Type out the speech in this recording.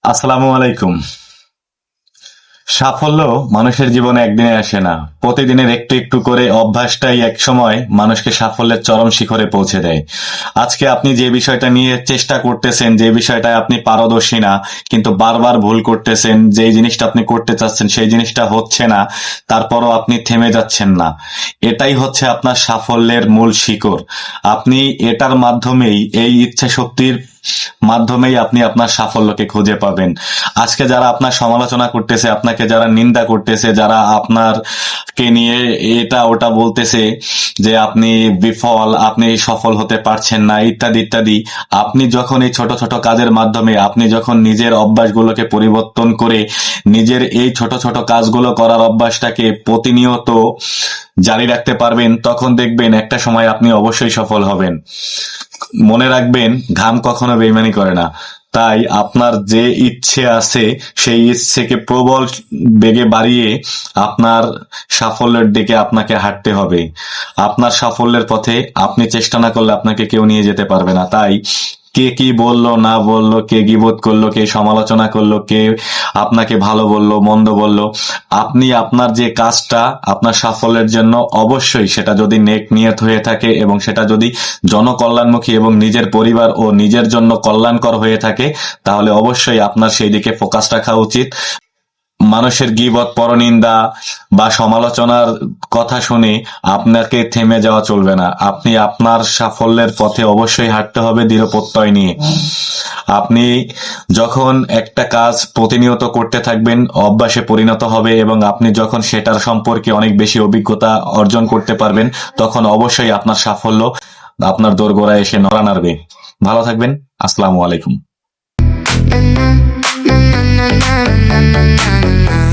আসসালামু আলাইকুম। সাফল্য মানুষের জীবনে একদিনে আসে না, প্রতিদিনের একটু একটু করে অভ্যাসটাই একসময় মানুষকে সাফল্যের চরম শিখরে পৌঁছে দেয়। আজকে আপনি যে বিষয়টা নিয়ে চেষ্টা করতেছেন, যে বিষয়টায় আপনি পারদর্শী না, কিন্তু বারবার ভুল করতেছেন, যেই জিনিসটা আপনি করতে চাচ্ছেন সেই জিনিসটা হচ্ছে না, তারপরও আপনি থেমে যাচ্ছেন না, এটাই হচ্ছে আপনার সাফল্যের মূল শিকড়। আপনি এটার মাধ্যমেই, এই ইচ্ছা শক্তির মাধ্যমেই আপনি আপনার সাফল্যকে খুঁজে পাবেন। আজকে যারা আপনার সমালোচনা করতেছে, আপনাকে যারা নিন্দা করতেছে, যারা আপনার কে নিয়ে এটা ওটা বলতেছে যে আপনি বিফল, আপনি সফল হতে পারছেন না, ইত্যাদি ইত্যাদি, আপনি যখন এই ছোট ছোট কাজের মাধ্যমে, আপনি যখন নিজের অভ্যাসগুলোকে পরিবর্তন করে নিজের এই ছোট ছোট কাজগুলো করার অভ্যাসটাকে প্রতিনিয়ত জারি রাখতে পারবেন, তখন দেখবেন একটা সময় আপনি অবশ্যই সফল হবেন। মনে রাখবেন, ঘাম কখনো বেইমানি করে না। তাই আপনার যে ইচ্ছে আছে সেই ইচ্ছেকে প্রবল বেগে বাড়িয়ে আপনার সাফল্যের দিকে আপনাকে হাঁটতে হবে। আপনার সাফল্যের পথে আপনি চেষ্টা না করলে আপনাকে কেউ নিয়ে যেতে পারবে না। তাই কে কি বললো না বললো, কে গীবত করলো, কে সমালোচনা করলো, কে আপনাকে ভালো বললো মন্দ বললো, আপনি আপনার যে কাজটা আপনার সাফল্যের জন্য, অবশ্যই সেটা যদি নেক নিয়ত হয়ে থাকে এবং সেটা যদি জনকল্যাণমুখী এবং নিজের পরিবার ও নিজের জন্য কল্যাণকর হয়ে থাকে, তাহলে অবশ্যই আপনার সেই দিকে ফোকাস রাখা উচিত। মানুষের গীবত, পরনিন্দা বা সমালোচনার কথা শুনে আপনাকে থেমে যাওয়া চলবে না। আপনি আপনার সাফল্যের পথে অবশ্যই হাঁটতে হবে দৃঢ় প্রত্যয় নিয়ে। আপনি যখন একটা কাজ প্রতিনিয়ত করতে থাকবেন, অভ্যাসে পরিণত হবে এবং আপনি যখন সেটার সম্পর্কে অনেক বেশি অভিজ্ঞতা অর্জন করতে পারবেন, তখন অবশ্যই আপনার সাফল্য আপনার দোরগোড়ায় এসে নড়া নাড়বে। ভালো থাকবেন। আসসালামু আলাইকুম। na na na na na na na na